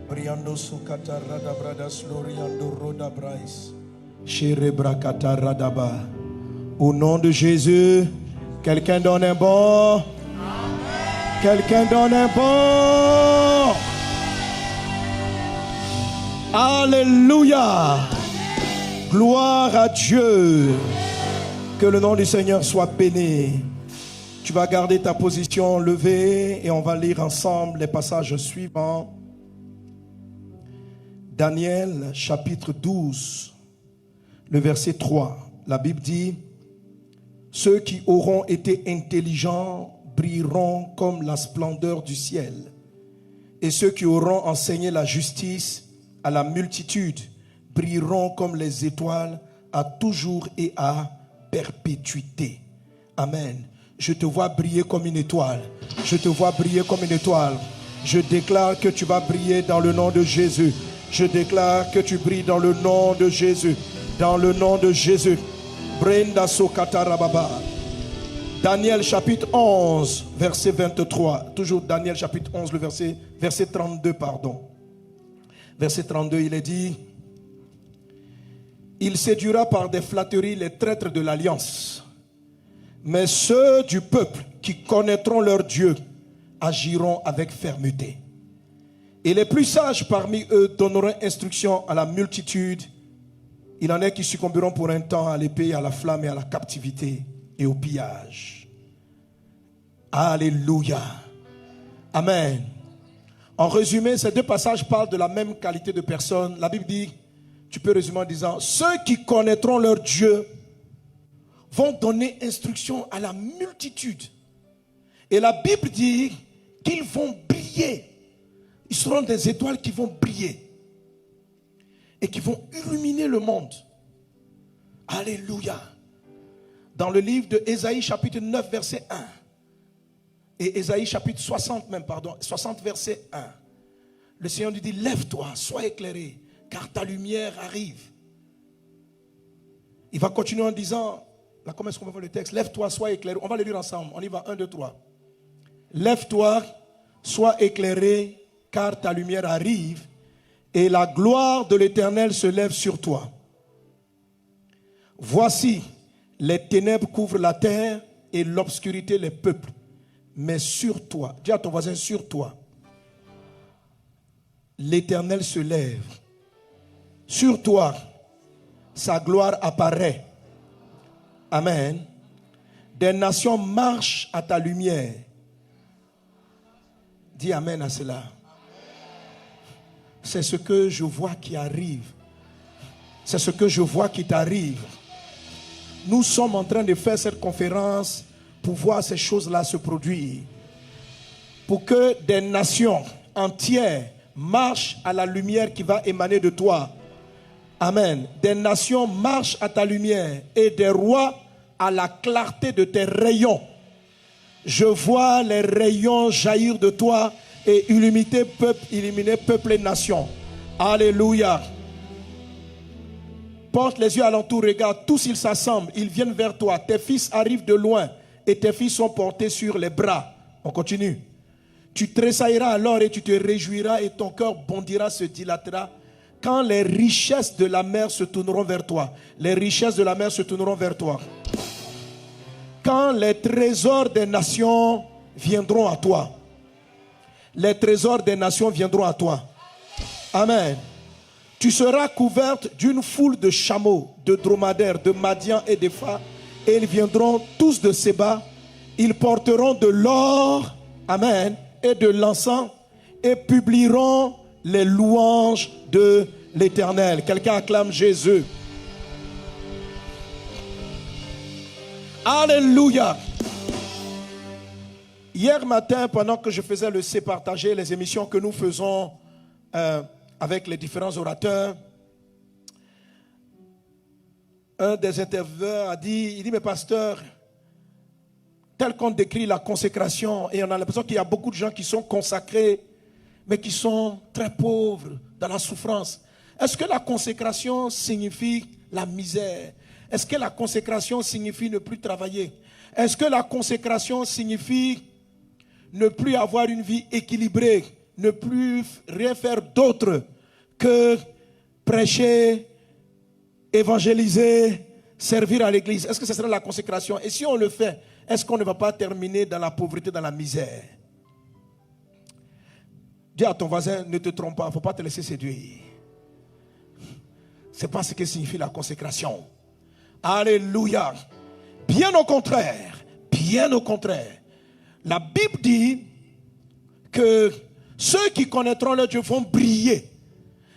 Briando sukata radabradas loriando roda brais. Au nom de Jésus, quelqu'un donne un bon. Quelqu'un donne un bon. Alléluia. Gloire à Dieu. Que le nom du Seigneur soit béni. Tu vas garder ta position levée et on va lire ensemble les passages suivants. Daniel chapitre 12, le verset 3. La Bible dit: ceux qui auront été intelligents brilleront comme la splendeur du ciel, et ceux qui auront enseigné la justice à la multitude brilleront comme les étoiles à toujours et à perpétuité. Amen. Je te vois briller comme une étoile. Je te vois briller comme une étoile. Je déclare que tu vas briller dans le nom de Jésus. Je déclare que tu brilles dans le nom de Jésus. Dans le nom de Jésus. Brenda Sokata Rababa. Daniel chapitre 11, verset 23. Toujours Daniel chapitre 11, le verset 32, pardon. Verset 32, il est dit: il séduira par des flatteries les traîtres de l'alliance. Mais ceux du peuple qui connaîtront leur Dieu agiront avec fermeté. Et les plus sages parmi eux donneront instruction à la multitude. Il en est qui succomberont pour un temps à l'épée, à la flamme et à la captivité et au pillage. Alléluia. Amen. En résumé, ces deux passages parlent de la même qualité de personne. La Bible dit, tu peux résumer en disant: ceux qui connaîtront leur Dieu vont donner instruction à la multitude. Et la Bible dit qu'ils vont briller. Ils seront des étoiles qui vont briller et qui vont illuminer le monde. Alléluia. Dans le livre de Ésaïe chapitre 9 verset 1 et Ésaïe chapitre 60 60 verset 1, le Seigneur lui dit: lève-toi, sois éclairé, car ta lumière arrive. Il va continuer en disant, là, comment est-ce qu'on va voir le texte? Lève-toi, sois éclairé. On va le lire ensemble. On y va, 1, 2, 3. Lève-toi, sois éclairé, car ta lumière arrive, et la gloire de l'Éternel se lève sur toi. Voici, les ténèbres couvrent la terre et l'obscurité les peuples. Mais sur toi, dis à ton voisin: sur toi, l'Éternel se lève. Sur toi, sa gloire apparaît. Amen. Des nations marchent à ta lumière. Dis amen à cela. C'est ce que je vois qui arrive. C'est ce que je vois qui t'arrive. Nous sommes en train de faire cette conférence pour voir ces choses-là se produire. Pour que des nations entières marchent à la lumière qui va émaner de toi. Amen. Des nations marchent à ta lumière et des rois à la clarté de tes rayons. Je vois les rayons jaillir de toi et illuminer peuple et nation. Alléluia. Porte les yeux alentour, regarde, tous ils s'assemblent, ils viennent vers toi. Tes fils arrivent de loin et tes filles sont portés sur les bras. On continue. Tu tressailleras alors et tu te réjouiras et ton cœur bondira, se dilatera quand les richesses de la mer se tourneront vers toi. Les richesses de la mer se tourneront vers toi. Quand les trésors des nations viendront à toi. Les trésors des nations viendront à toi. Amen. Tu seras couverte d'une foule de chameaux, de dromadaires, de Madian et d'Épha, et ils viendront tous de Séba. Ils porteront de l'or, amen, et de l'encens, et publieront les louanges de l'Éternel. Quelqu'un acclame Jésus. Alléluia. Hier matin, pendant que je faisais le C partager, les émissions que nous faisons avec les différents orateurs, un des intervieweurs a dit, il dit: mais pasteur, tel qu'on décrit la consécration, et on a l'impression qu'il y a beaucoup de gens qui sont consacrés, mais qui sont très pauvres, dans la souffrance. Est-ce que la consécration signifie la misère? Est-ce que la consécration signifie ne plus travailler? Est-ce que la consécration signifie ne plus avoir une vie équilibrée, ne plus rien faire d'autre que prêcher, évangéliser, servir à l'église. Est-ce que ce sera la consécration? Et si on le fait, est-ce qu'on ne va pas terminer dans la pauvreté, dans la misère? Dis à ton voisin, ne te trompe pas, il ne faut pas te laisser séduire. Ce n'est pas ce que signifie la consécration. Alléluia. Bien au contraire, bien au contraire. La Bible dit que ceux qui connaîtront leur Dieu vont briller.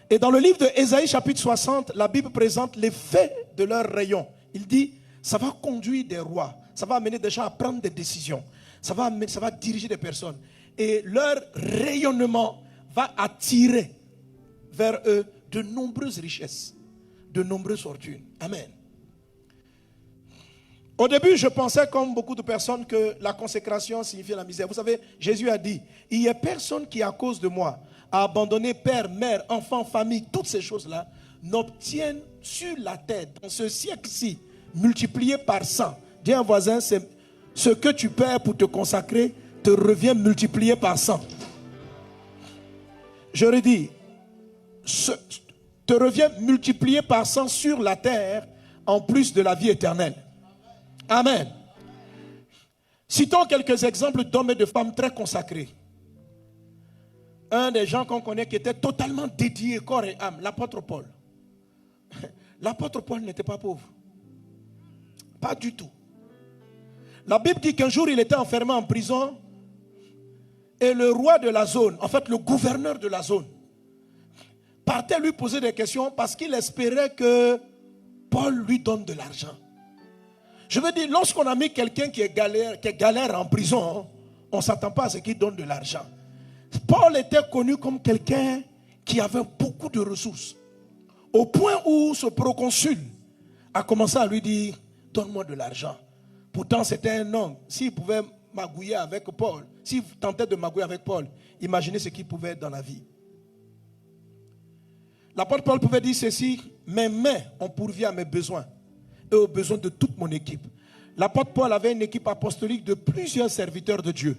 Et dans le livre de Ésaïe chapitre 60, la Bible présente l'effet de leur rayon. Il dit, ça va conduire des rois, ça va amener des gens à prendre des décisions, ça va diriger des personnes. Et leur rayonnement va attirer vers eux de nombreuses richesses, de nombreuses fortunes. Amen. Au début, je pensais, comme beaucoup de personnes, que la consécration signifiait la misère. Vous savez, Jésus a dit, il n'y a personne qui, à cause de moi, a abandonné père, mère, enfant, famille, toutes ces choses-là, n'obtiennent sur la terre, dans ce siècle-ci, multiplié par 100. Dis à un voisin, c'est ce que tu perds pour te consacrer, te revient multiplié par 100. Je redis, te revient multiplié par 100 sur la terre, en plus de la vie éternelle. Amen. Citons quelques exemples d'hommes et de femmes très consacrés. Un des gens qu'on connaît qui était totalement dédié corps et âme, l'apôtre Paul. L'apôtre Paul n'était pas pauvre. Pas du tout. La Bible dit qu'un jour il était enfermé en prison et le roi de la zone, en fait le gouverneur de la zone, partait lui poser des questions parce qu'il espérait que Paul lui donne de l'argent. Je veux dire, lorsqu'on a mis quelqu'un qui est galère en prison, on ne s'attend pas à ce qu'il donne de l'argent. Paul était connu comme quelqu'un qui avait beaucoup de ressources. Au point où ce proconsul a commencé à lui dire, donne-moi de l'argent. Pourtant, c'était un homme. S'il pouvait magouiller avec Paul, s'il tentait de magouiller avec Paul, imaginez ce qu'il pouvait être dans la vie. L'apôtre Paul pouvait dire ceci, mes mains ont pourvu à mes besoins et aux besoins de toute mon équipe. L'apôtre Paul avait une équipe apostolique de plusieurs serviteurs de Dieu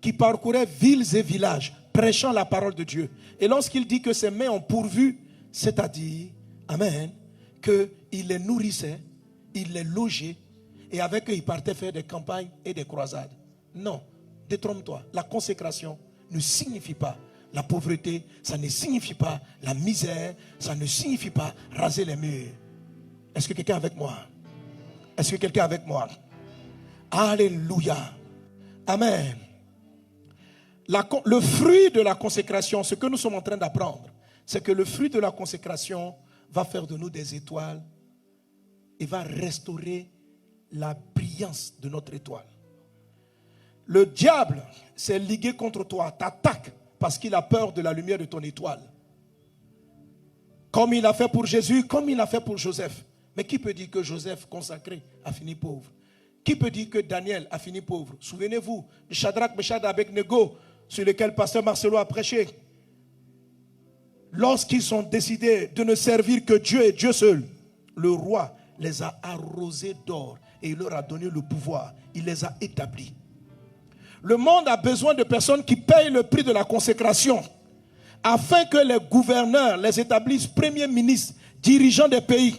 qui parcouraient villes et villages, prêchant la parole de Dieu. Et lorsqu'il dit que ses mains ont pourvu, c'est-à-dire, amen, qu'il les nourrissait, il les logeait, et avec eux, il partait faire des campagnes et des croisades. Non, détrompe-toi, la consécration ne signifie pas la pauvreté, ça ne signifie pas la misère, ça ne signifie pas raser les murs. Est-ce que quelqu'un est avec moi? Est-ce que quelqu'un est avec moi? Alléluia. Amen. Le fruit de la consécration, ce que nous sommes en train d'apprendre, c'est que le fruit de la consécration va faire de nous des étoiles et va restaurer la brillance de notre étoile. Le diable s'est ligué contre toi, t'attaque parce qu'il a peur de la lumière de ton étoile. Comme il a fait pour Jésus, comme il a fait pour Joseph. Mais qui peut dire que Joseph consacré a fini pauvre? Qui peut dire que Daniel a fini pauvre? Souvenez-vous de Shadrach, Meshach et Abednego, sur lequel pasteur Marcelo a prêché. Lorsqu'ils ont décidé de ne servir que Dieu et Dieu seul, le roi les a arrosés d'or et il leur a donné le pouvoir. Il les a établis. Le monde a besoin de personnes qui payent le prix de la consécration afin que les gouverneurs les établissent premiers ministres, dirigeants des pays,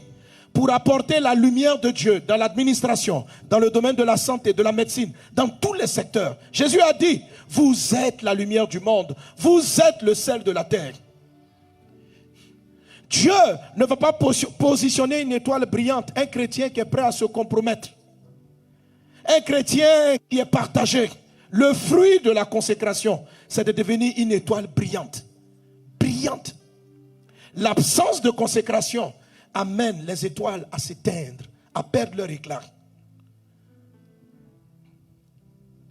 pour apporter la lumière de Dieu dans l'administration, dans le domaine de la santé, de la médecine, dans tous les secteurs. Jésus a dit, vous êtes la lumière du monde, vous êtes le sel de la terre. Dieu ne va pas positionner une étoile brillante, un chrétien qui est prêt à se compromettre, un chrétien qui est partagé. Le fruit de la consécration, c'est de devenir une étoile brillante. Brillante. L'absence de consécration amène les étoiles à s'éteindre, à perdre leur éclat.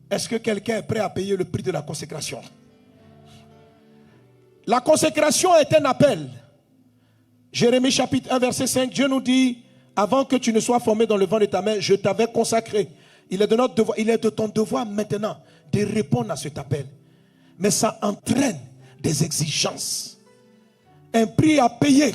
Est-ce que quelqu'un est prêt à payer le prix de la consécration? La consécration est un appel. Jérémie chapitre 1 verset 5, Dieu nous dit, avant que tu ne sois formé dans le ventre de ta mère, je t'avais consacré. Il est de notre devoir, il est de ton devoir maintenant de répondre à cet appel. Mais ça entraîne des exigences. Un prix à payer.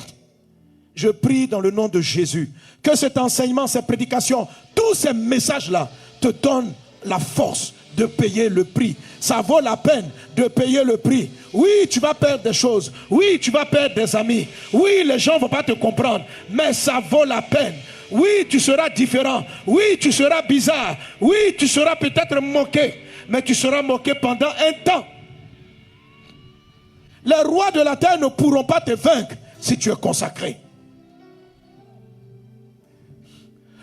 Je prie dans le nom de Jésus que cet enseignement, cette prédication, tous ces messages-là te donnent la force de payer le prix. Ça vaut la peine de payer le prix. Oui, tu vas perdre des choses. Oui, tu vas perdre des amis. Oui, les gens ne vont pas te comprendre. Mais ça vaut la peine. Oui, tu seras différent. Oui, tu seras bizarre. Oui, tu seras peut-être moqué. Mais tu seras moqué pendant un temps. Les rois de la terre ne pourront pas te vaincre si tu es consacré.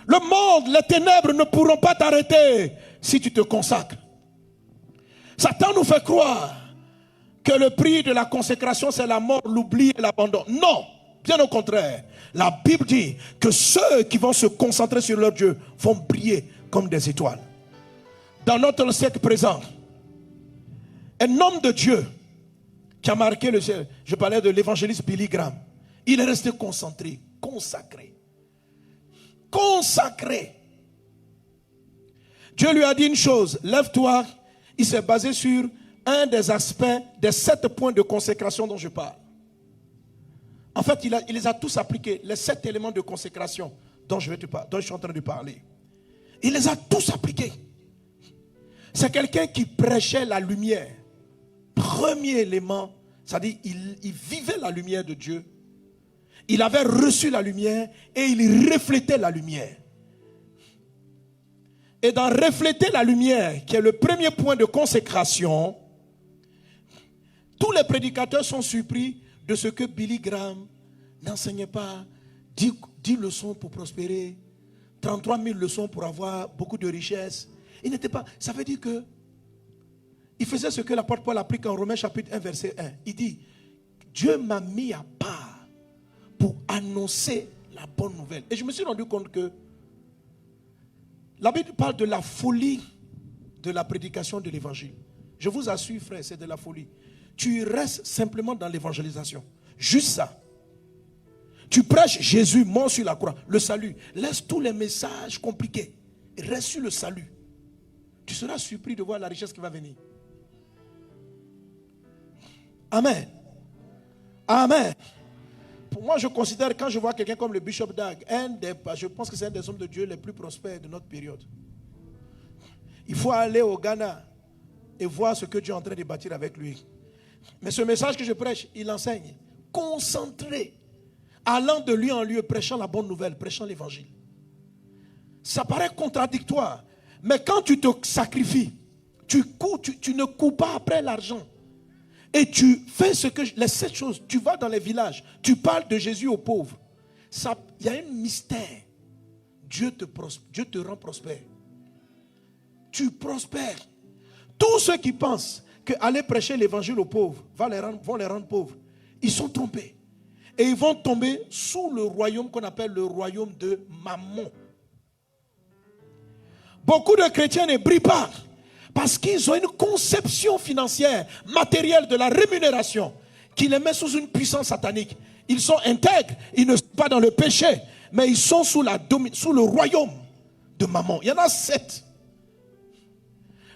Le monde, les ténèbres ne pourront pas t'arrêter si tu te consacres. Satan nous fait croire que le prix de la consécration, c'est la mort, l'oubli et l'abandon. Non, bien au contraire. La Bible dit que ceux qui vont se concentrer sur leur Dieu vont briller comme des étoiles. Dans notre siècle présent, un homme de Dieu qui a marqué le ciel, je parlais de l'évangéliste Billy Graham, il est resté concentré, consacré. Consacré. Dieu lui a dit une chose, lève-toi. Il s'est basé sur un des aspects des 7 points de consécration dont je parle. En fait, il les a tous appliqués, les 7 éléments de consécration dont je suis en train de parler. Il les a tous appliqués. C'est quelqu'un qui prêchait la lumière. Premier élément, c'est-à-dire il vivait la lumière de Dieu. Il avait reçu la lumière et il reflétait la lumière. Et dans refléter la lumière, qui est le premier point de consécration, tous les prédicateurs sont surpris de ce que Billy Graham n'enseignait pas 10 leçons pour prospérer, 33 000 leçons pour avoir beaucoup de richesses. Il n'était pas. Ça veut dire que il faisait ce que l'apôtre Paul applique en Romains chapitre 1 verset 1. Il dit, Dieu m'a mis à part pour annoncer la bonne nouvelle. Et je me suis rendu compte que la Bible parle de la folie de la prédication de l'évangile. Je vous assure, frère, c'est de la folie. Tu restes simplement dans l'évangélisation. Juste ça. Tu prêches Jésus mort sur la croix, le salut. Laisse tous les messages compliqués. Reste sur le salut. Tu seras surpris de voir la richesse qui va venir. Amen. Amen. Pour moi, je considère, quand je vois quelqu'un comme le Bishop Dag, je pense que c'est un des hommes de Dieu les plus prospères de notre période. Il faut aller au Ghana et voir ce que Dieu est en train de bâtir avec lui. Mais ce message que je prêche, il enseigne. Concentré. Allant de lieu en lieu, prêchant la bonne nouvelle, prêchant l'évangile. Ça paraît contradictoire. Mais quand tu te sacrifies, tu ne cours pas après l'argent. Et tu fais les 7 choses. Tu vas dans les villages. Tu parles de Jésus aux pauvres. Il y a un mystère. Dieu te rend prospère. Tu prospères. Tous ceux qui pensent qu'aller prêcher l'évangile aux pauvres vont les rendre pauvres, ils sont trompés. Et ils vont tomber sous le royaume qu'on appelle le royaume de Mammon. Beaucoup de chrétiens ne brillent pas parce qu'ils ont une conception financière, matérielle de la rémunération qui les met sous une puissance satanique. Ils sont intègres, ils ne sont pas dans le péché, mais ils sont sous le royaume de Mammon. Il y en a 7.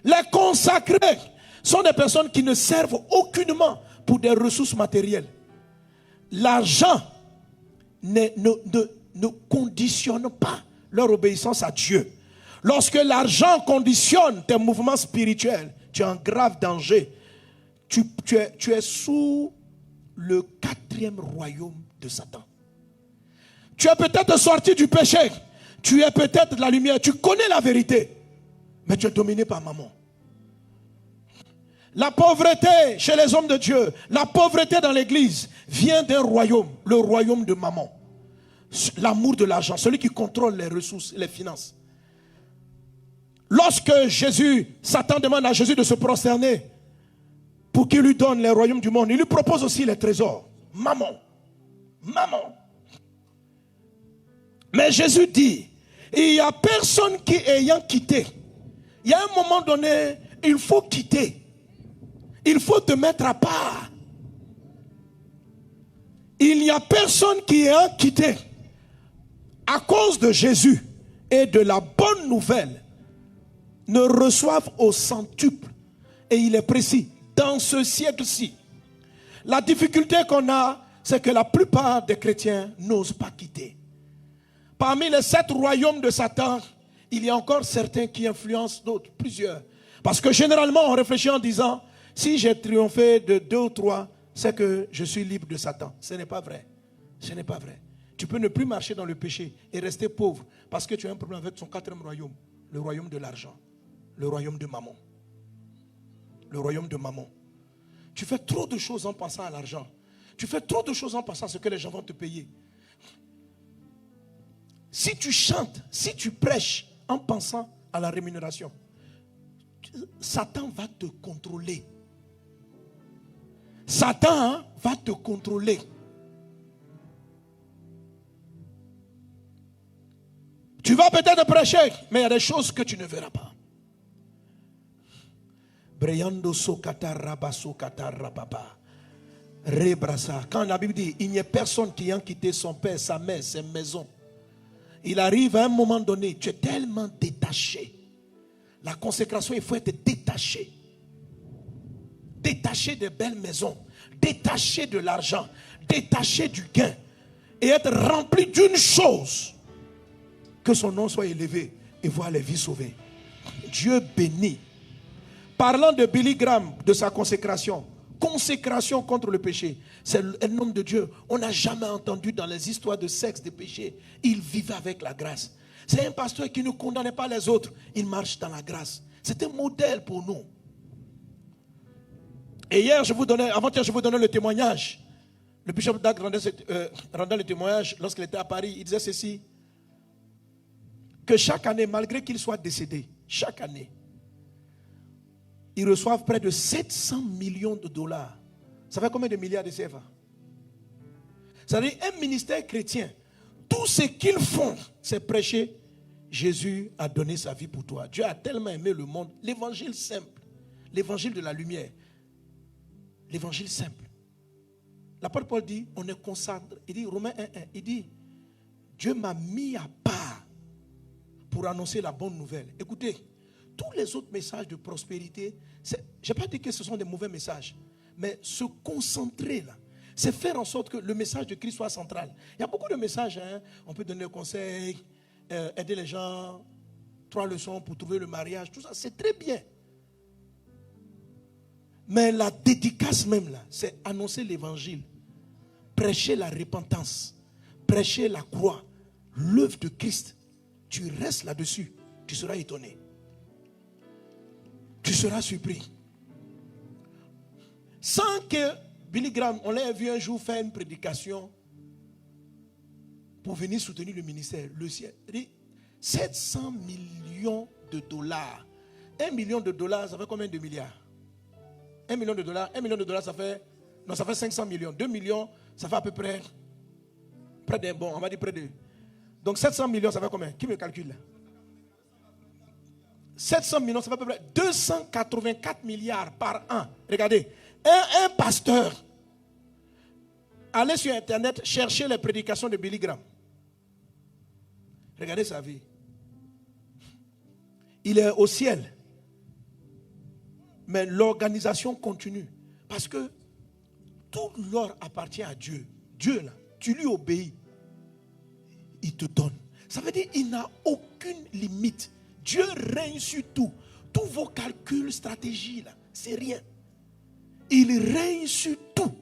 Les consacrés sont des personnes qui ne servent aucunement pour des ressources matérielles. L'argent ne conditionne pas leur obéissance à Dieu. Lorsque l'argent conditionne tes mouvements spirituels, tu es en grave danger. Tu es sous le 4e royaume de Satan. Tu es peut-être sorti du péché. Tu es peut-être de la lumière. Tu connais la vérité. Mais tu es dominé par Mammon. La pauvreté chez les hommes de Dieu, la pauvreté dans l'église vient d'un royaume, le royaume de Mammon. L'amour de l'argent, celui qui contrôle les ressources, les finances. Lorsque Satan demande à Jésus de se prosterner pour qu'il lui donne les royaumes du monde, il lui propose aussi les trésors. Mammon. Mammon. Mais Jésus dit, il n'y a personne qui ayant quitté. Il y a un moment donné, il faut quitter. Il faut te mettre à part. Il n'y a personne qui ayant quitté à cause de Jésus et de la bonne nouvelle ne reçoivent au centuple. Et il est précis, dans ce siècle-ci. La difficulté qu'on a, c'est que la plupart des chrétiens n'osent pas quitter. Parmi les 7 royaumes de Satan, il y a encore certains qui influencent d'autres, plusieurs. Parce que généralement, on réfléchit en disant, si j'ai triomphé de 2 ou 3, c'est que je suis libre de Satan. Ce n'est pas vrai. Ce n'est pas vrai. Tu peux ne plus marcher dans le péché et rester pauvre parce que tu as un problème avec son 4e royaume, le royaume de l'argent, le royaume de Mammon. Le royaume de Mammon. Tu fais trop de choses en pensant à l'argent. Tu fais trop de choses en pensant à ce que les gens vont te payer. Si tu chantes, si tu prêches en pensant à la rémunération, Satan va te contrôler. Satan va te contrôler. Tu vas peut-être prêcher, mais il y a des choses que tu ne verras pas. Quand la Bible dit, il n'y a personne qui a quitté son père, sa mère, ses maisons. Il arrive à un moment donné, tu es tellement détaché. La consécration, il faut être détaché. Détaché des belles maisons, détaché de l'argent, détaché du gain. Et être rempli d'une chose. Que son nom soit élevé et voir les vies sauvées. Dieu bénit. Parlant de Billy Graham, de sa consécration. Consécration contre le péché. C'est un homme de Dieu. On n'a jamais entendu dans les histoires de sexe, de péché. Il vivait avec la grâce. C'est un pasteur qui ne condamnait pas les autres. Il marche dans la grâce. C'est un modèle pour nous. Et hier, avant-hier, je vous donnais le témoignage. Le bishop Dag rendait le témoignage lorsqu'il était à Paris. Il disait ceci. Que chaque année, malgré qu'il soit décédé, chaque année, ils reçoivent près de 700 millions de dollars. Ça fait combien de milliards de CFA? C'est-à-dire un ministère chrétien, tout ce qu'ils font, c'est prêcher. Jésus a donné sa vie pour toi. Dieu a tellement aimé le monde. L'évangile simple, l'évangile de la lumière, l'évangile simple. L'apôtre Paul dit, on est consacré. Il dit, Romains 1:1, il dit, Dieu m'a mis à part pour annoncer la bonne nouvelle. Écoutez, tous les autres messages de prospérité, je n'ai pas dit que ce sont des mauvais messages, mais se concentrer là, c'est faire en sorte que le message de Christ soit central. Il y a beaucoup de messages, on peut donner des conseils, aider les gens, 3 leçons pour trouver le mariage, tout ça, c'est très bien. Mais la dédicace même là, c'est annoncer l'évangile, prêcher la repentance, prêcher la croix, l'œuvre de Christ. Tu restes là-dessus, tu seras étonné. Tu seras surpris. Sans que Billy Graham, on l'a vu un jour faire une prédication pour venir soutenir le ministère. Le ciel, 700 millions de dollars. 1 million de dollars, ça fait combien de milliards? 1 million de dollars, ça fait 500 millions. 2 millions, ça fait à peu près on va dire près de. Donc 700 millions, ça fait combien? Qui me calcule là? 700 millions, ça fait à peu près 284 milliards par an. Regardez, un pasteur, allez sur Internet, cherchez les prédications de Billy Graham. Regardez sa vie. Il est au ciel. Mais l'organisation continue. Parce que tout l'or appartient à Dieu. Dieu, là, tu lui obéis. Il te donne. Ça veut dire qu'il n'a aucune limite. Dieu règne sur tout. Tous vos calculs, stratégies, là, c'est rien. Il règne sur tout.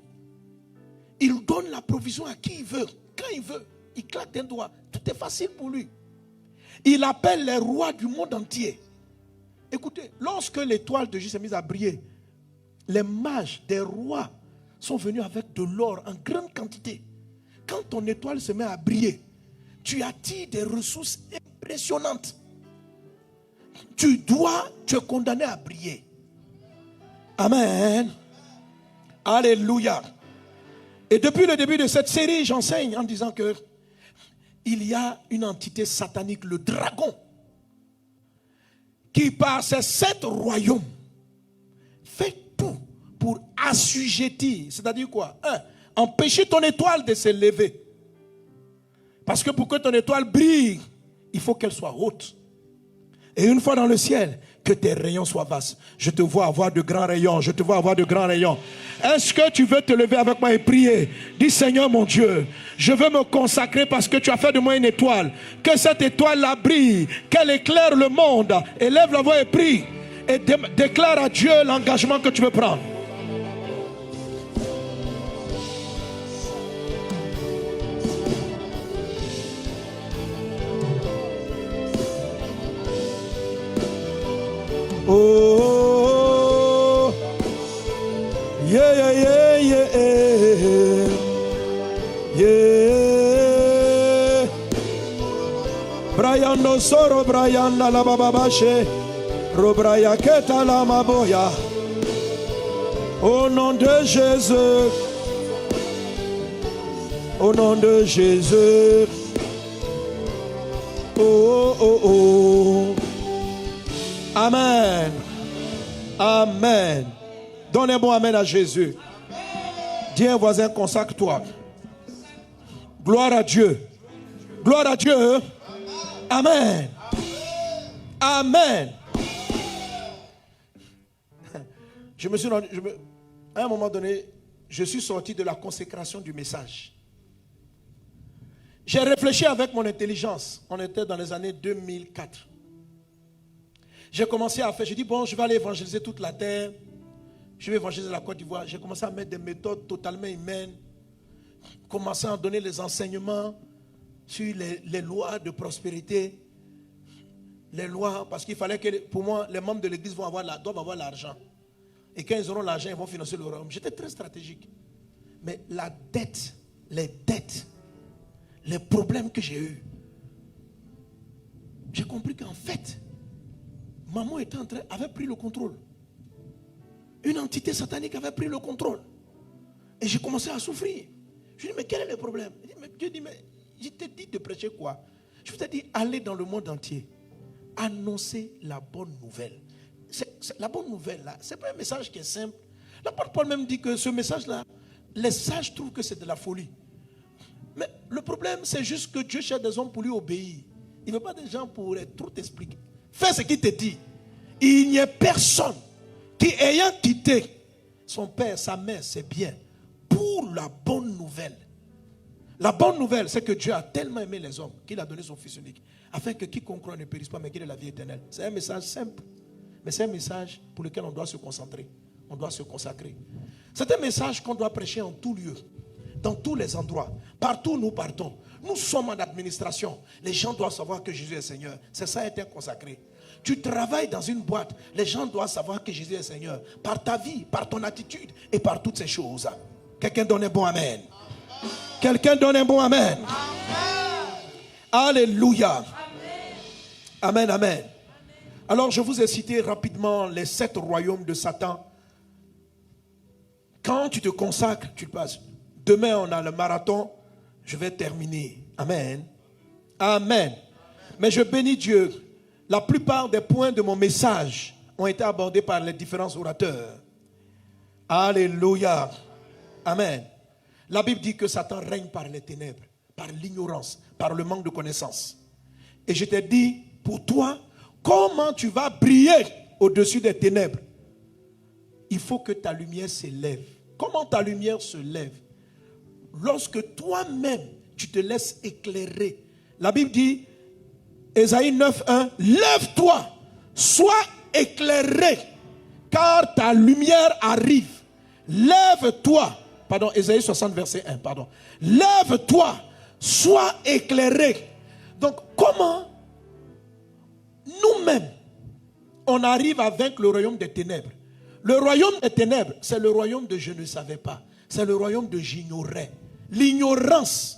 Il donne la provision à qui il veut, quand il veut. Il claque un doigt. Tout est facile pour lui. Il appelle les rois du monde entier. Écoutez, lorsque l'étoile de Jésus s'est mise à briller, les mages des rois sont venus avec de l'or en grande quantité. Quand ton étoile se met à briller, tu attires des ressources impressionnantes. Tu es condamné à briller. Amen. Alléluia. Et depuis le début de cette série, j'enseigne en disant que il y a une entité satanique, le dragon, qui par ses 7 royaumes fait tout pour assujettir. C'est-à-dire quoi? Empêcher ton étoile de se lever. Parce que pour que ton étoile brille, il faut qu'elle soit haute. Et une fois dans le ciel, que tes rayons soient vastes. Je te vois avoir de grands rayons. Je te vois avoir de grands rayons. Est-ce que tu veux te lever avec moi et prier? Dis, Seigneur mon Dieu, je veux me consacrer parce que tu as fait de moi une étoile. Que cette étoile-là brille, qu'elle éclaire le monde. Élève la voix et prie. et déclare à Dieu l'engagement que tu veux prendre. Oh, yeah, yeah, yeah, yeah, yeah. Brian no soro, Brian la bababashe, Robraya keta la maboya. Au nom de Jésus, au nom de Jésus. Oh, oh, oh. Amen. Amen. Donne un bon amen à Jésus. Dis à un voisin, consacre-toi. Gloire à Dieu. Gloire à Dieu. Amen. Amen. À un moment donné, je suis sorti de la consécration du message. J'ai réfléchi avec mon intelligence. On était dans les années 2004. J'ai commencé à faire, j'ai dit bon, je vais aller évangéliser toute la terre. Je vais évangéliser la Côte d'Ivoire. J'ai commencé à mettre des méthodes totalement humaines. Commencer à donner les enseignements sur les lois de prospérité. Les lois, parce qu'il fallait que, pour moi, les membres de l'église doivent avoir l'argent. Et quand ils auront l'argent, ils vont financer le royaume. J'étais très stratégique. Mais la dette, les dettes, les problèmes que j'ai eus, j'ai compris qu'en fait, maman avait pris le contrôle. Une entité satanique avait pris le contrôle. Et j'ai commencé à souffrir. Je lui ai dit, mais quel est le problème? Dieu dit, mais je t'ai dit de prêcher quoi? Je vous ai dit, allez dans le monde entier. Annoncer la bonne nouvelle. La bonne nouvelle, là, ce n'est pas un message qui est simple. L'apôtre Paul même dit que ce message-là, les sages trouvent que c'est de la folie. Mais le problème, c'est juste que Dieu cherche des hommes pour lui obéir. Il ne veut pas des gens pour trop t'expliquer. Fais ce qu'il te dit. Il n'y a personne qui, ayant quitté son père, sa mère, ses biens, pour la bonne nouvelle. La bonne nouvelle, c'est que Dieu a tellement aimé les hommes qu'il a donné son Fils unique, afin que quiconque croit ne périsse pas, mais qu'il ait la vie éternelle. C'est un message simple, mais c'est un message pour lequel on doit se concentrer. On doit se consacrer. C'est un message qu'on doit prêcher en tout lieu, dans tous les endroits. Partout où nous partons. Nous sommes en administration. Les gens doivent savoir que Jésus est Seigneur. C'est ça être consacré. Tu travailles dans une boîte. Les gens doivent savoir que Jésus est Seigneur. Par ta vie, par ton attitude et par toutes ces choses. Quelqu'un donne un bon amen. Quelqu'un donne un bon amen. Alléluia. Amen, amen. Alors je vous ai cité rapidement les 7 royaumes de Satan. Quand tu te consacres, tu passes. Demain on a le marathon. Je vais terminer. Amen. Amen. Mais je bénis Dieu. La plupart des points de mon message ont été abordés par les différents orateurs. Alléluia. Amen. La Bible dit que Satan règne par les ténèbres, par l'ignorance, par le manque de connaissance. Et je t'ai dit, pour toi, comment tu vas briller au-dessus des ténèbres? Il faut que ta lumière s'élève. Comment ta lumière se lève? Lorsque toi-même, tu te laisses éclairer. La Bible dit, Ésaïe 9:1, lève-toi, sois éclairé, car ta lumière arrive. Lève-toi. Pardon, Ésaïe 60, verset 1, pardon. Lève-toi, sois éclairé. Donc, comment nous-mêmes, on arrive à vaincre le royaume des ténèbres? Le royaume des ténèbres, c'est le royaume de je ne savais pas. C'est le royaume de j'ignorais. L'ignorance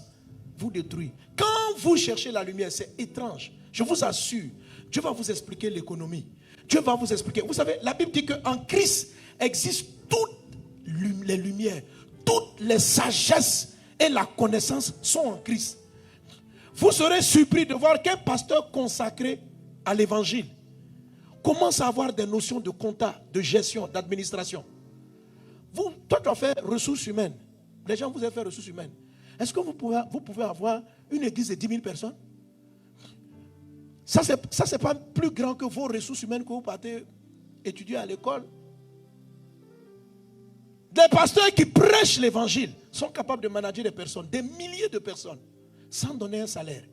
vous détruit. Quand vous cherchez la lumière, c'est étrange. Je vous assure, Dieu va vous expliquer l'économie. Dieu va vous expliquer. Vous savez, la Bible dit qu'en Christ existent toutes les lumières, toutes les sagesses et la connaissance sont en Christ. Vous serez surpris de voir qu'un pasteur consacré à l'évangile commence à avoir des notions de compta, de gestion, d'administration. Toi, tu as fait ressources humaines. Les gens vous ont fait ressources humaines. Est-ce que vous pouvez avoir une église de 10 000 personnes? Ça, c'est pas plus grand que vos ressources humaines que vous partez étudier à l'école. Des pasteurs qui prêchent l'évangile sont capables de manager des personnes, des milliers de personnes, sans donner un salaire.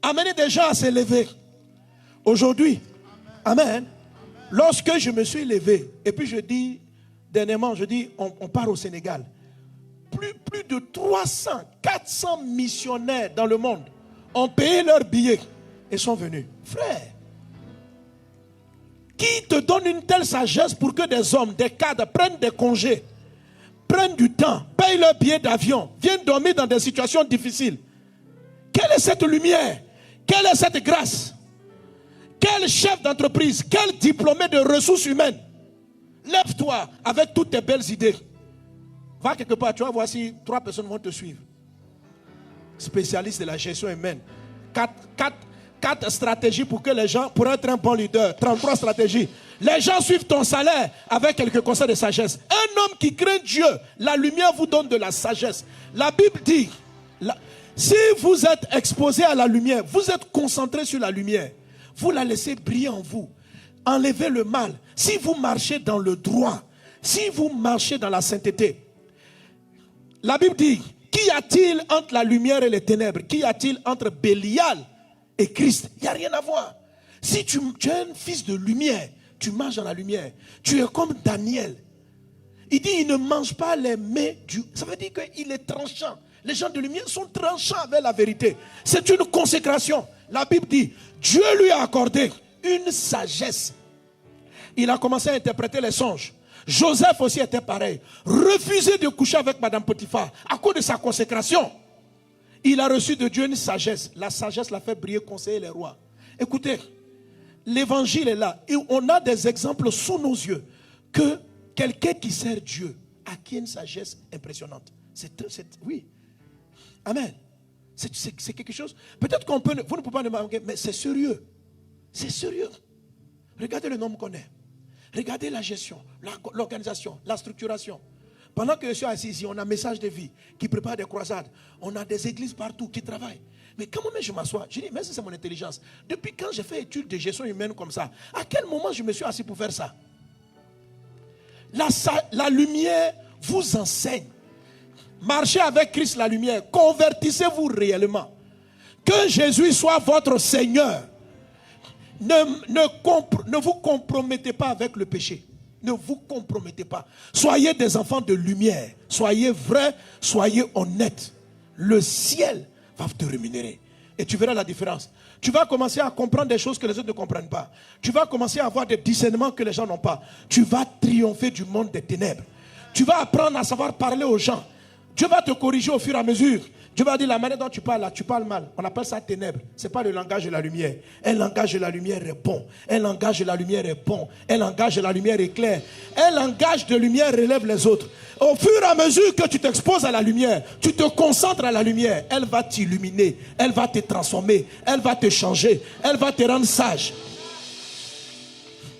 Amener des gens à s'élever. Aujourd'hui, Amen. Lorsque je me suis levé, et puis je dis, dernièrement, on part au Sénégal. Plus de 300, 400 missionnaires dans le monde ont payé leurs billets et sont venus. Frère, qui te donne une telle sagesse pour que des hommes, des cadres prennent des congés, prennent du temps, payent leur billet d'avion, viennent dormir dans des situations difficiles? Quelle est cette lumière? Quelle est cette grâce? Quel chef d'entreprise, quel diplômé de ressources humaines? Lève-toi avec toutes tes belles idées. Va quelque part, tu vas voir si 3 personnes vont te suivre. Spécialiste de la gestion humaine. 4 stratégies pour que les gens, pour être un bon leader. 33 stratégies. Les gens suivent ton salaire avec quelques conseils de sagesse. Un homme qui craint Dieu, la lumière vous donne de la sagesse. La Bible dit, si vous êtes exposé à la lumière, vous êtes concentré sur la lumière, vous la laissez briller en vous. Enlevez le mal. Si vous marchez dans le droit, si vous marchez dans la sainteté, la Bible dit, qu'y a-t-il entre la lumière et les ténèbres? Qu'y a-t-il entre Bélial et Christ? Il n'y a rien à voir. Si tu es un fils de lumière, tu marches dans la lumière. Tu es comme Daniel. Il dit, il ne mange pas les mets du... Ça veut dire qu'il est tranchant. Les gens de lumière sont tranchants avec la vérité. C'est une consécration. La Bible dit, Dieu lui a accordé une sagesse. Il a commencé à interpréter les songes. Joseph aussi était pareil. Refusé de coucher avec Madame Potiphar à cause de sa consécration. Il a reçu de Dieu une sagesse. La sagesse l'a fait briller, conseiller les rois. Écoutez, l'évangile est là. Et on a des exemples sous nos yeux que quelqu'un qui sert Dieu acquiert une sagesse impressionnante. Oui. Amen. C'est quelque chose. Peut-être vous ne pouvez pas le manquer, mais c'est sérieux. C'est sérieux. Regardez le nombre qu'on est. Regardez la gestion, l'organisation, la structuration. Pendant que je suis assis ici, on a Message de Vie qui prépare des croisades. On a des églises partout qui travaillent. Mais quand même je m'assois, je dis, mais c'est mon intelligence. Depuis quand j'ai fait études de gestion humaine comme ça, à quel moment je me suis assis pour faire ça? La lumière vous enseigne. Marchez avec Christ la lumière. Convertissez-vous réellement. Que Jésus soit votre Seigneur. Ne vous compromettez pas avec le péché. Ne vous compromettez pas. Soyez des enfants de lumière. Soyez vrais, soyez honnêtes. Le ciel va te rémunérer. Et tu verras la différence. Tu vas commencer à comprendre des choses que les autres ne comprennent pas. Tu vas commencer à avoir des discernements que les gens n'ont pas. Tu vas triompher du monde des ténèbres. Tu vas apprendre à savoir parler aux gens. Dieu va te corriger au fur et à mesure. Dieu va dire, la manière dont tu parles là, tu parles mal. On appelle ça ténèbres. Ce n'est pas le langage de la lumière. Un langage de la lumière est bon. Un langage de la lumière est bon. Un langage de la lumière est clair. Un langage de lumière relève les autres. Au fur et à mesure que tu t'exposes à la lumière, tu te concentres à la lumière, elle va t'illuminer. Elle va te transformer. Elle va te changer. Elle va te rendre sage.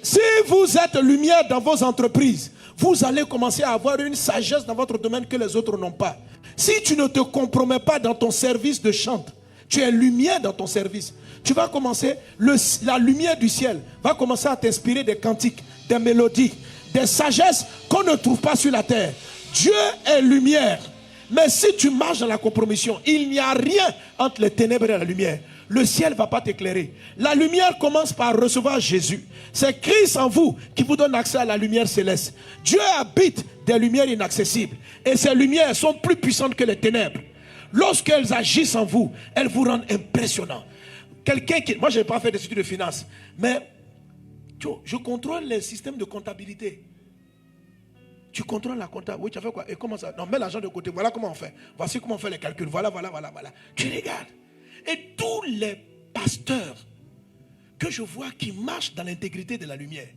Si vous êtes lumière dans vos entreprises, vous allez commencer à avoir une sagesse dans votre domaine que les autres n'ont pas. Si tu ne te compromets pas dans ton service de chante, tu es lumière dans ton service. Tu vas commencer, la lumière du ciel va commencer à t'inspirer des cantiques, des mélodies, des sagesses qu'on ne trouve pas sur la terre. Dieu est lumière. Mais si tu marches dans la compromission, il n'y a rien entre les ténèbres et la lumière. Le ciel ne va pas t'éclairer. La lumière commence par recevoir Jésus. C'est Christ en vous qui vous donne accès à la lumière céleste. Dieu habite des lumières inaccessibles. Et ces lumières sont plus puissantes que les ténèbres. Lorsqu'elles agissent en vous, elles vous rendent impressionnant. Moi, je n'ai pas fait des études de finance, mais je contrôle les systèmes de comptabilité. Tu contrôles la comptabilité. Oui, tu as fait quoi? Et comment ça? Non, mets l'argent de côté. Voilà comment on fait. Voici comment on fait les calculs. Voilà. Tu regardes. Et tous les pasteurs que je vois qui marchent dans l'intégrité de la lumière,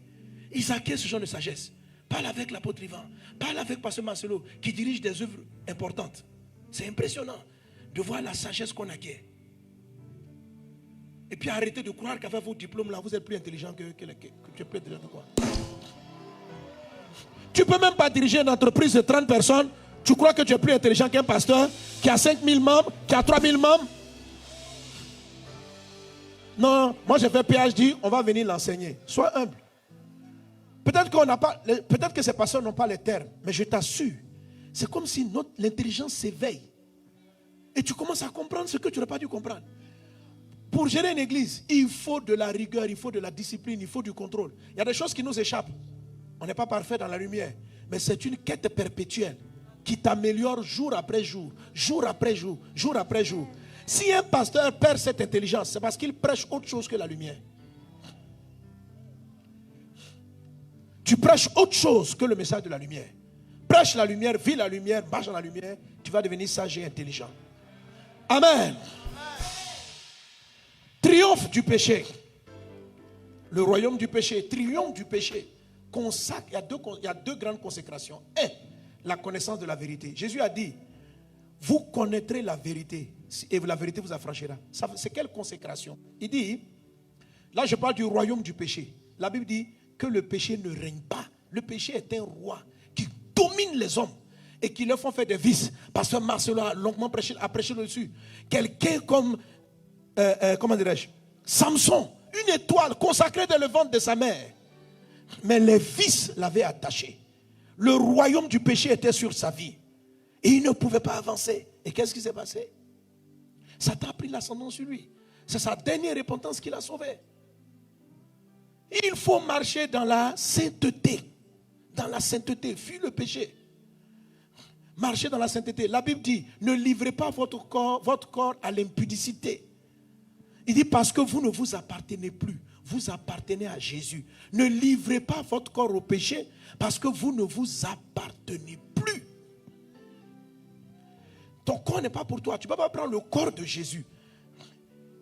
ils acquièrent ce genre de sagesse. Parle avec l'apôtre Ivan, parle avec pasteur Marcelo, qui dirige des œuvres importantes. C'est impressionnant de voir la sagesse qu'on acquiert. Et puis arrêtez de croire qu'avec vos diplômes là, vous êtes plus intelligent que tu es plus intelligent que quoi. Tu ne peux même pas diriger une entreprise de 30 personnes. Tu crois que tu es plus intelligent qu'un pasteur qui a 5000 membres, qui a 3000 membres? Non, moi j'ai fait PhD, on va venir l'enseigner. Sois humble. Peut-être que ces pasteurs n'ont pas les termes, mais je t'assure, c'est comme si l'intelligence s'éveille. Et tu commences à comprendre ce que tu n'aurais pas dû comprendre. Pour gérer une église, il faut de la rigueur, il faut de la discipline, il faut du contrôle. Il y a des choses qui nous échappent. On n'est pas parfait dans la lumière. Mais c'est une quête perpétuelle qui t'améliore jour après jour, jour après jour, jour après jour. Si un pasteur perd cette intelligence, c'est parce qu'il prêche autre chose que la lumière. Tu prêches autre chose que le message de la lumière. Prêche la lumière, vis la lumière, marche dans la lumière, tu vas devenir sage et intelligent. Amen. Triomphe du péché. Le royaume du péché, triomphe du péché. Consacre, il y a deux grandes consécrations. Un, la connaissance de la vérité. Jésus a dit, vous connaîtrez la vérité et la vérité vous affranchira. C'est quelle consécration? Il dit, là je parle du royaume du péché. La Bible dit que le péché ne règne pas. Le péché est un roi qui domine les hommes et qui leur font faire des vices. Pasteur Marcelo a longuement prêché dessus. Quelqu'un comme, comment dirais-je, Samson, une étoile consacrée dans le ventre de sa mère. Mais les vices l'avaient attaché. Le royaume du péché était sur sa vie. Et il ne pouvait pas avancer. Et qu'est-ce qui s'est passé? Satan a pris l'ascendant sur lui. C'est sa dernière repentance qui l'a sauvé. Il faut marcher dans la sainteté. Dans la sainteté. Fuis le péché. Marchez dans la sainteté. La Bible dit, ne livrez pas votre corps à l'impudicité. Il dit, parce que vous ne vous appartenez plus. Vous appartenez à Jésus. Ne livrez pas votre corps au péché parce que vous ne vous appartenez plus. Ton corps n'est pas pour toi. Tu ne peux pas prendre le corps de Jésus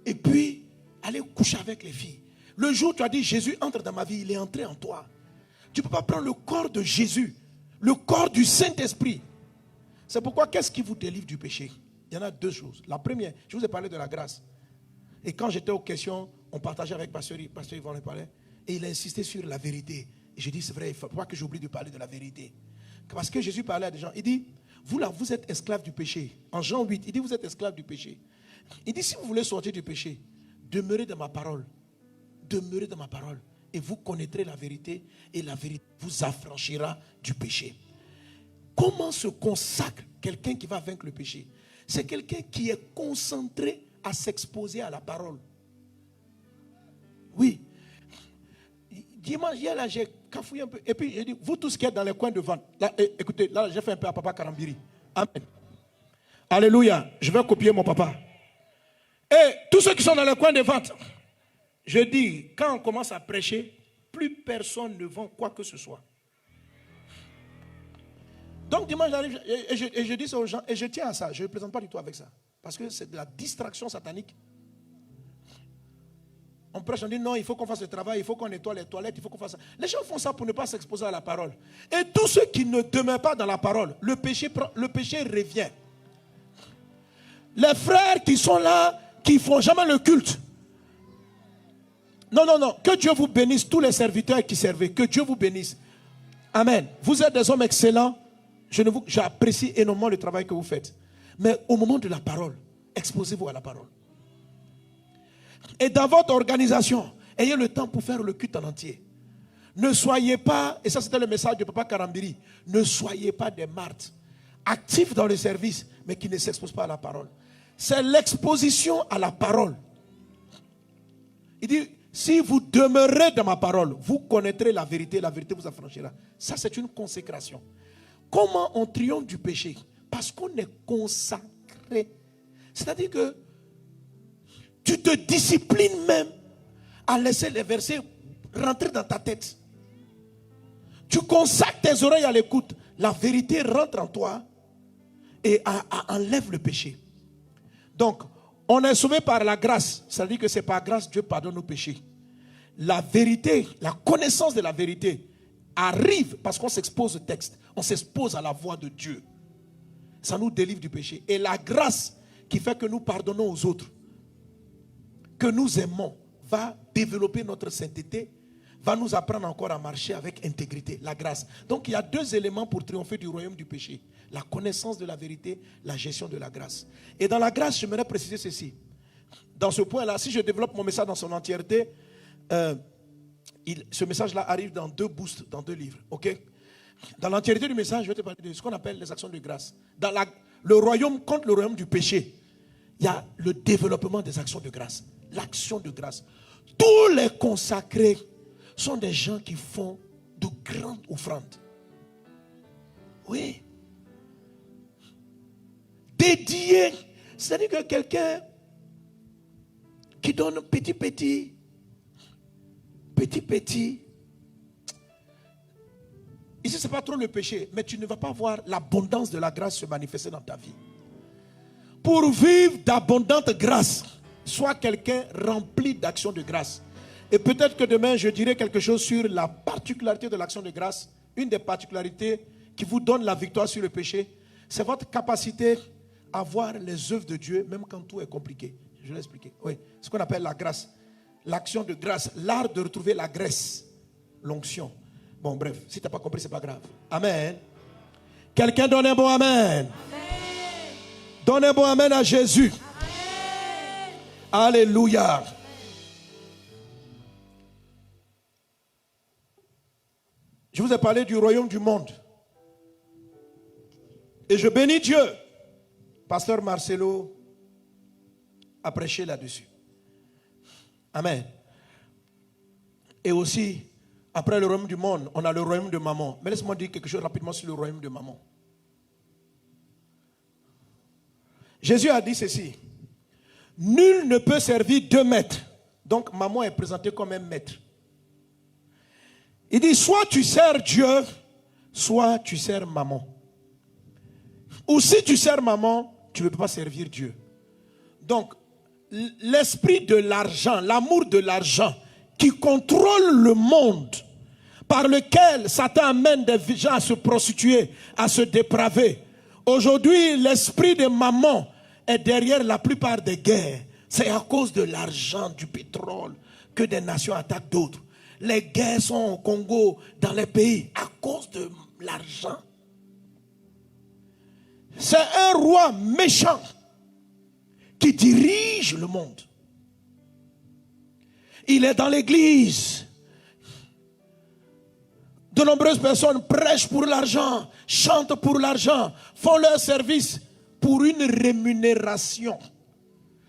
et puis aller coucher avec les filles. Le jour où tu as dit Jésus entre dans ma vie, il est entré en toi. Tu ne peux pas prendre le corps de Jésus, le corps du Saint-Esprit. C'est pourquoi qu'est-ce qui vous délivre du péché? Il y en a deux choses. La première, je vous ai parlé de la grâce. Et quand j'étais aux questions, on partageait avec Pasteur Yvan, on parlait, et il a insisté sur la vérité. Et je dis, c'est vrai, il ne faut pas que j'oublie de parler de la vérité. Parce que Jésus parlait à des gens, il dit, vous là, vous êtes esclaves du péché. En Jean 8, il dit, vous êtes esclaves du péché. Il dit, si vous voulez sortir du péché, demeurez dans ma parole. Demeurez dans ma parole. Et vous connaîtrez la vérité, et la vérité vous affranchira du péché. Comment se consacre quelqu'un qui va vaincre le péché? C'est quelqu'un qui est concentré à s'exposer à la parole. Oui. Dimanche, hier, là, j'ai cafouillé un peu. Et puis, j'ai dit, vous tous qui êtes dans les coins de vente. Là, écoutez, là, j'ai fait un peu à Papa Karambiri. Amen. Alléluia. Je vais copier mon papa. Et tous ceux qui sont dans les coins de vente, je dis, quand on commence à prêcher, plus personne ne vend quoi que ce soit. Donc, dimanche, j'arrive et je dis ça aux gens, et je tiens à ça. Je ne plaisante pas du tout avec ça. Parce que c'est de la distraction satanique. On prêche, on dit non, il faut qu'on fasse le travail, il faut qu'on nettoie les toilettes, il faut qu'on fasse ça. Les gens font ça pour ne pas s'exposer à la parole. Et tous ceux qui ne demeurent pas dans la parole, le péché revient. Les frères qui sont là, qui ne font jamais le culte. Non, non, non. Que Dieu vous bénisse, tous les serviteurs qui servent. Que Dieu vous bénisse. Amen. Vous êtes des hommes excellents. J'apprécie énormément le travail que vous faites. Mais au moment de la parole, exposez-vous à la parole. Et dans votre organisation, ayez le temps pour faire le culte en entier. Ne soyez pas, et ça c'était le message de Papa Karambiri, ne soyez pas des martyrs, actifs dans le service, mais qui ne s'exposent pas à la parole. C'est l'exposition à la parole. Il dit, si vous demeurez dans ma parole, vous connaîtrez la vérité vous affranchira. Ça c'est une consécration. Comment on triomphe du péché? Parce qu'on est consacré. C'est-à-dire que tu te disciplines même à laisser les versets rentrer dans ta tête. Tu consacres tes oreilles à l'écoute. La vérité rentre en toi et enlève le péché. Donc, on est sauvé par la grâce. Ça veut dire que c'est par grâce que Dieu pardonne nos péchés. La vérité, la connaissance de la vérité arrive parce qu'on s'expose au texte. On s'expose à la voix de Dieu. Ça nous délivre du péché. Et la grâce qui fait que nous pardonnons aux autres, que nous aimons, va développer notre sainteté, va nous apprendre encore à marcher avec intégrité, la grâce. Donc il y a deux éléments pour triompher du royaume du péché. La connaissance de la vérité, la gestion de la grâce. Et dans la grâce, j'aimerais préciser ceci. Dans ce point-là, si je développe mon message dans son entièreté, ce message-là arrive dans 2 boosts, dans 2 livres. Ok? Dans l'entièreté du message, je vais te parler de ce qu'on appelle les actions de grâce. Dans le royaume contre le royaume du péché, il y a le développement des actions de grâce. l'action de grâce. Tous les consacrés sont des gens qui font de grandes offrandes. Oui. Dédié. C'est-à-dire que quelqu'un qui donne petit. Ici, ce n'est pas trop le péché, mais tu ne vas pas voir l'abondance de la grâce se manifester dans ta vie. Pour vivre d'abondante grâce, sois quelqu'un rempli d'actions de grâce. Et peut-être que demain, je dirai quelque chose sur la particularité de l'action de grâce. Une des particularités qui vous donne la victoire sur le péché, c'est votre capacité à voir les œuvres de Dieu, même quand tout est compliqué. Je vais l'expliquer. Oui, ce qu'on appelle la grâce. L'action de grâce, l'art de retrouver la graisse, l'onction. Bon, bref, si tu n'as pas compris, ce n'est pas grave. Amen. Quelqu'un donne un bon amen. Amen. Donne un bon amen à Jésus. Amen. Alléluia. Amen. Je vous ai parlé du royaume du monde. Et je bénis Dieu. Pasteur Marcelo a prêché là-dessus. Amen. Et aussi, après le royaume du monde, on a le royaume de maman. Mais laisse-moi dire quelque chose rapidement sur le royaume de maman. Jésus a dit ceci. Nul ne peut servir deux maîtres. Donc maman est présentée comme un maître. Il dit soit tu sers Dieu, soit tu sers maman. Ou si tu sers maman, tu ne peux pas servir Dieu. Donc, l'esprit de l'argent, l'amour de l'argent qui contrôle le monde, par lequel Satan amène des gens à se prostituer, à se dépraver. Aujourd'hui, l'esprit de maman est derrière la plupart des guerres. C'est à cause de l'argent, du pétrole, que des nations attaquent d'autres. Les guerres sont au Congo, dans les pays, à cause de l'argent. C'est un roi méchant qui dirige le monde. Il est dans l'église. De nombreuses personnes prêchent pour l'argent, chantent pour l'argent, font leur service pour une rémunération.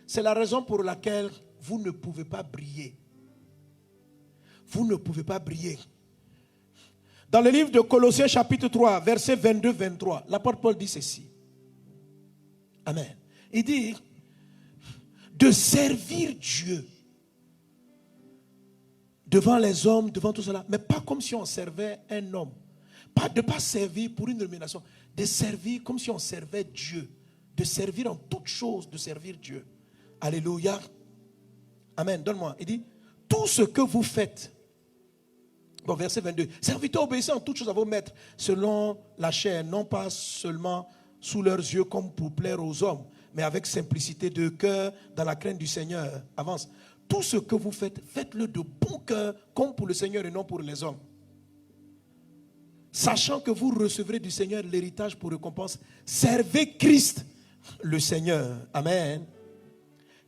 C'est la raison pour laquelle vous ne pouvez pas briller. Vous ne pouvez pas briller. Dans le livre de Colossiens chapitre 3, versets 22-23, l'apôtre Paul dit ceci. Amen. Il dit de servir Dieu devant les hommes, devant tout cela, mais pas comme si on servait un homme. De ne pas servir pour une rémunération, de servir comme si on servait Dieu, de servir en toutes choses, de servir Dieu. Alléluia. Amen. Donne-moi. Il dit, tout ce que vous faites, bon, verset 22, serviteurs obéissez en toutes choses à vos maîtres, selon la chair, non pas seulement sous leurs yeux comme pour plaire aux hommes, mais avec simplicité de cœur, dans la crainte du Seigneur. Avance. Tout ce que vous faites, faites-le de bon cœur, comme pour le Seigneur et non pour les hommes. Sachant que vous recevrez du Seigneur l'héritage pour récompense, servez Christ, le Seigneur. Amen.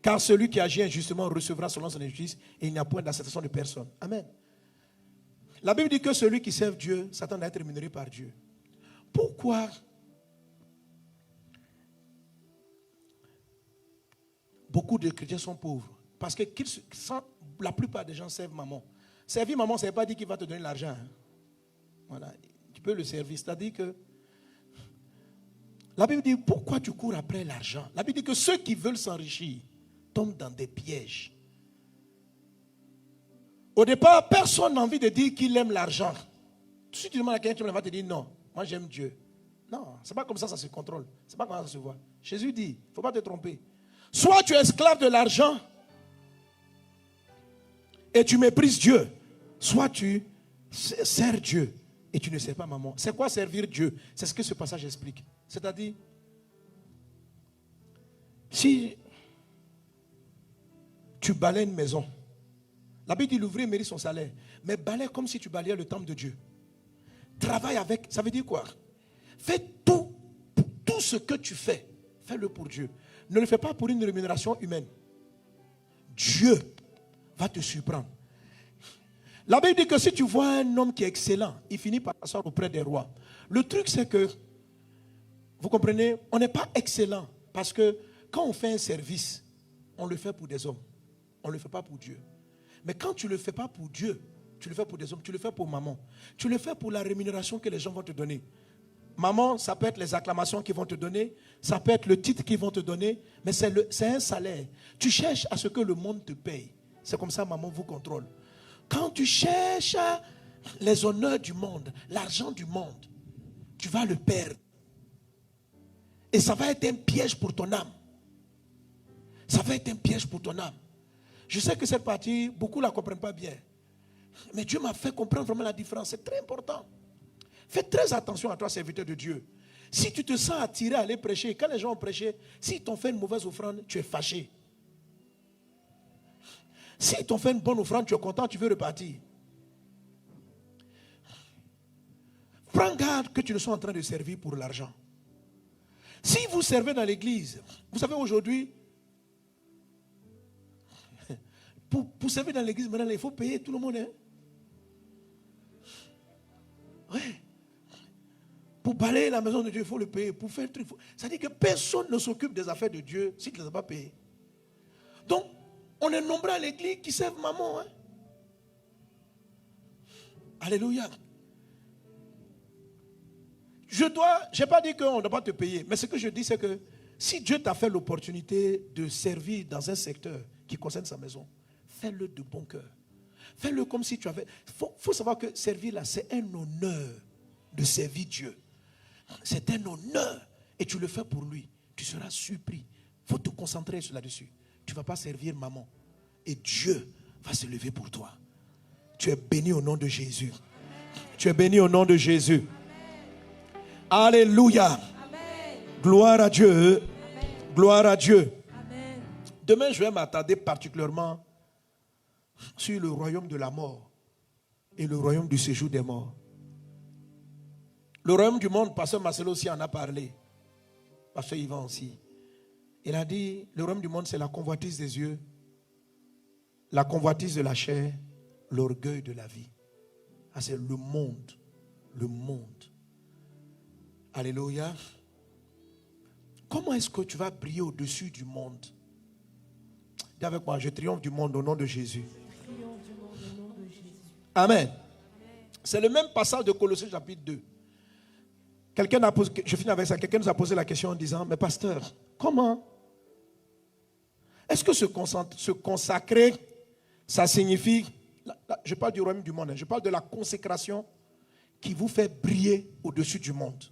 Car celui qui agit injustement recevra selon son injustice et il n'y a point d'acceptation de personne. Amen. La Bible dit que celui qui sert Dieu s'attend à être rémunéré par Dieu. Pourquoi beaucoup de chrétiens sont pauvres? Parce que la plupart des gens servent maman. Servir maman, ça ne veut pas dire qu'il va te donner l'argent. Hein. Voilà. Tu peux le servir. C'est-à-dire que la Bible dit, pourquoi tu cours après l'argent? La Bible dit que ceux qui veulent s'enrichir tombent dans des pièges. Au départ, personne n'a envie de dire qu'il aime l'argent. Si tu demandes à quelqu'un, il va te dire non, moi j'aime Dieu. Non, ce n'est pas comme ça se contrôle. Ce n'est pas comme ça se voit. Jésus dit, il ne faut pas te tromper. Soit tu es esclave de l'argent et tu méprises Dieu. Soit tu sers Dieu et tu ne sers pas maman. C'est quoi servir Dieu? C'est ce que ce passage explique. C'est-à-dire, si tu balayes une maison, la Bible dit l'ouvrier mérite son salaire, mais balaye comme si tu balayais le temple de Dieu. Travaille avec, ça veut dire quoi? Fais tout ce que tu fais, fais-le pour Dieu. Ne le fais pas pour une rémunération humaine. Dieu va te surprendre. La Bible dit que si tu vois un homme qui est excellent, il finit par s'asseoir auprès des rois. Le truc c'est que, vous comprenez, on n'est pas excellent parce que quand on fait un service, on le fait pour des hommes. on ne le fait pas pour Dieu. Mais quand tu ne le fais pas pour Dieu, tu le fais pour des hommes, tu le fais pour maman. Tu le fais pour la rémunération que les gens vont te donner. Maman, ça peut être les acclamations qu'ils vont te donner, ça peut être le titre qu'ils vont te donner, mais c'est un salaire. Tu cherches à ce que le monde te paye. C'est comme ça, maman vous contrôle. Quand tu cherches les honneurs du monde, l'argent du monde, tu vas le perdre. Et ça va être un piège pour ton âme. Ça va être un piège pour ton âme. Je sais que cette partie, beaucoup ne la comprennent pas bien. Mais Dieu m'a fait comprendre vraiment la différence. C'est très important. Fais très attention à toi, serviteur de Dieu. Si tu te sens attiré à aller prêcher, quand les gens ont prêché, s'ils t'ont fait une mauvaise offrande, tu es fâché. S'ils t'ont fait une bonne offrande, tu es content, tu veux repartir. Prends garde que tu ne sois en train de servir pour l'argent. Si vous servez dans l'église, vous savez aujourd'hui, pour servir dans l'église, maintenant, il faut payer tout le monde. Hein? Ouais. Pour balayer la maison de Dieu, il faut le payer. Pour faire un truc, ça dit que personne ne s'occupe des affaires de Dieu s'il ne les a pas payées. Donc, on est nombreux à l'église qui servent maman. Hein? Alléluia. Je n'ai pas dit qu'on ne doit pas te payer, mais ce que je dis, c'est que si Dieu t'a fait l'opportunité de servir dans un secteur qui concerne sa maison, fais-le de bon cœur. Fais-le comme si tu avais... Il faut savoir que servir là, c'est un honneur de servir Dieu. C'est un honneur. Et tu le fais pour lui. Tu seras surpris. Il faut te concentrer là-dessus. Tu ne vas pas servir maman. Et Dieu va se lever pour toi. Tu es béni au nom de Jésus. Tu es béni au nom de Jésus. Alléluia. Amen. Gloire à Dieu. Amen. Gloire à Dieu. Amen. Demain, je vais m'attarder particulièrement sur le royaume de la mort et le royaume du séjour des morts. Le royaume du monde, pasteur Marcelo aussi en a parlé. Pasteur Yvan aussi. Il a dit, le royaume du monde, c'est la convoitise des yeux, la convoitise de la chair, l'orgueil de la vie. Ah, c'est le monde. Le monde. Alléluia. Comment est-ce que tu vas briller au-dessus du monde? Dis avec moi, je triomphe du monde au nom de Jésus. Amen. C'est le même passage de Colossiens chapitre 2. Quelqu'un a posé, je finis avec ça. Quelqu'un nous a posé la question en disant, mais pasteur, comment? Est-ce que se consacrer, ça signifie, je parle du royaume du monde, je parle de la consécration qui vous fait briller au-dessus du monde.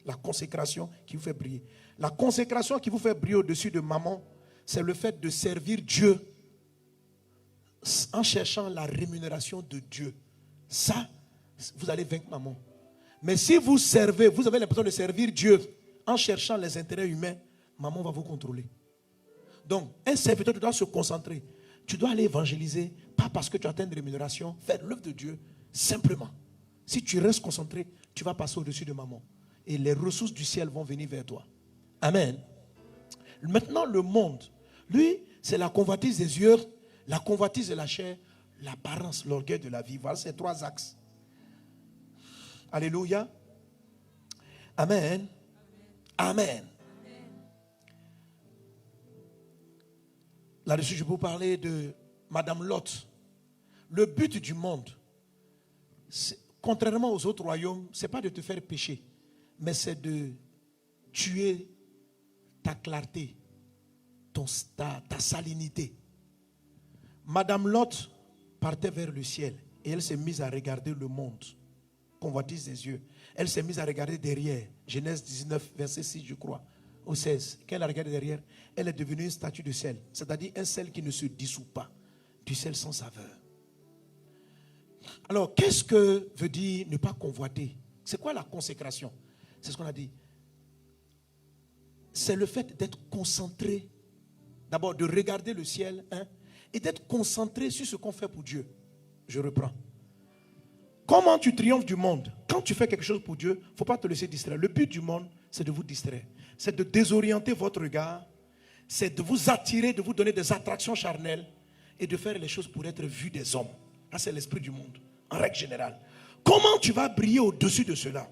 La consécration qui vous fait briller. La consécration qui vous fait briller au-dessus de maman, c'est le fait de servir Dieu en cherchant la rémunération de Dieu. Ça, vous allez vaincre maman. Mais si vous servez, vous avez l'impression de servir Dieu en cherchant les intérêts humains, maman va vous contrôler. Donc, un serviteur, tu dois se concentrer. Tu dois aller évangéliser, pas parce que tu attends une rémunération, faire l'œuvre de Dieu, simplement. Si tu restes concentré, tu vas passer au-dessus de maman. Et les ressources du ciel vont venir vers toi. Amen. Maintenant, le monde, lui, c'est la convoitise des yeux, la convoitise de la chair, l'apparence, l'orgueil de la vie. Voilà ces trois axes. Alléluia. Amen. Amen. Là-dessus, je peux vous parler de Madame Lot. Le but du monde, contrairement aux autres royaumes, ce n'est pas de te faire pécher, mais c'est de tuer ta clarté, ta salinité. Madame Lot partait vers le ciel et elle s'est mise à regarder le monde, convoitise des yeux. Elle s'est mise à regarder derrière, Genèse 19, verset 6, je crois, au 16. Quand elle a regardé derrière, elle est devenue une statue de sel, c'est-à-dire un sel qui ne se dissout pas, du sel sans saveur. Alors, qu'est-ce que veut dire ne pas convoiter? C'est quoi la consécration? C'est ce qu'on a dit. C'est le fait d'être concentré, d'abord de regarder le ciel, et d'être concentré sur ce qu'on fait pour Dieu. Je reprends. Comment tu triomphes du monde? Quand tu fais quelque chose pour Dieu, il ne faut pas te laisser distraire. Le but du monde, c'est de vous distraire. C'est de désorienter votre regard. C'est de vous attirer, de vous donner des attractions charnelles et de faire les choses pour être vu des hommes. Ça, c'est l'esprit du monde, en règle générale. Comment tu vas briller au-dessus de cela?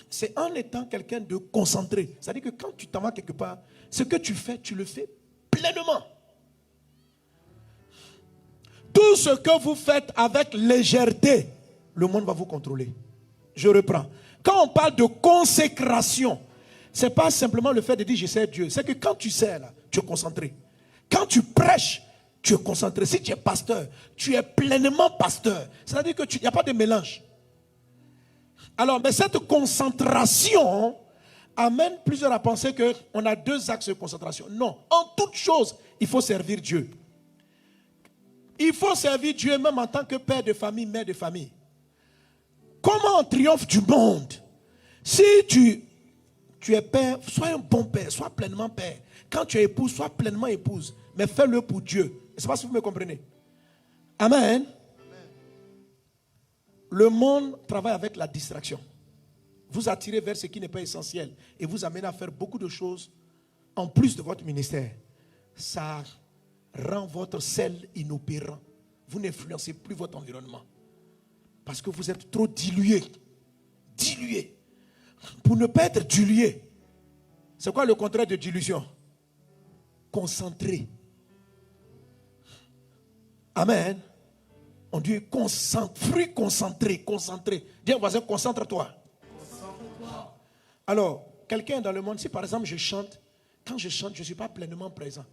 C'est en étant quelqu'un de concentré. C'est-à-dire que quand tu t'en vas quelque part, ce que tu fais, tu le fais pleinement. Tout ce que vous faites avec légèreté, le monde va vous contrôler. Je reprends. Quand on parle de consécration, ce n'est pas simplement le fait de dire je sers Dieu. C'est que quand tu sers, là, tu es concentré. Quand tu prêches, tu es concentré. Si tu es pasteur, tu es pleinement pasteur. C'est-à-dire qu'il n'y a pas de mélange. Alors, mais cette concentration amène plusieurs à penser qu'on a deux axes de concentration. Non, en toute chose, il faut servir Dieu. Il faut servir Dieu même en tant que père de famille, mère de famille. Comment on triomphe du monde? Si tu es père, sois un bon père, sois pleinement père. Quand tu es épouse, sois pleinement épouse. Mais fais-le pour Dieu. Je ne sais pas si vous me comprenez. Amen. Le monde travaille avec la distraction. Vous attirez vers ce qui n'est pas essentiel et vous amenez à faire beaucoup de choses en plus de votre ministère. Ça rend votre sel inopérant. Vous n'influencez plus votre environnement. Parce que vous êtes trop dilué. Dilué. Pour ne pas être dilué, c'est quoi le contraire de dilution? Concentré. Amen. On dit fruit concentré, concentré. Dis à un voisin, concentre-toi. Alors, quelqu'un dans le monde, si par exemple je chante, quand je chante, je ne suis pas pleinement présent.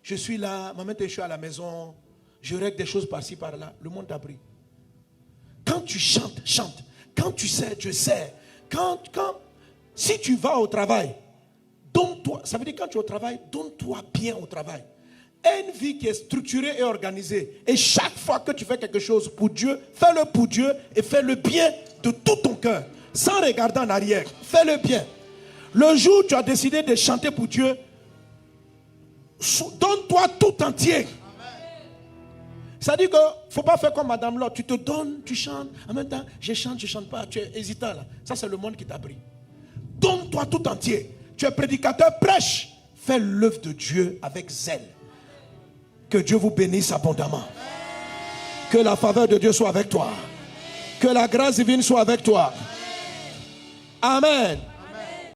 Je suis là, maintenant je suis à la maison, je règle des choses par-ci, par-là. Le monde t'a pris. Quand tu chantes, chante. Quand tu sers, Dieu sert. Si tu vas au travail, donne-toi, ça veut dire quand tu es au travail, donne-toi bien au travail. Une vie qui est structurée et organisée. Et chaque fois que tu fais quelque chose pour Dieu, fais-le pour Dieu et fais-le bien de tout ton cœur. Sans regarder en arrière. Fais-le bien. Le jour où tu as décidé de chanter pour Dieu, donne-toi tout entier. Ça dit qu'il ne faut pas faire comme Madame Lot. Tu te donnes, tu chantes. En même temps, je chante pas. Tu es hésitant là. Ça, c'est le monde qui t'a pris. Donne-toi tout entier. Tu es prédicateur, prêche. Fais l'œuvre de Dieu avec zèle. Que Dieu vous bénisse abondamment. Que la faveur de Dieu soit avec toi. Que la grâce divine soit avec toi. Amen.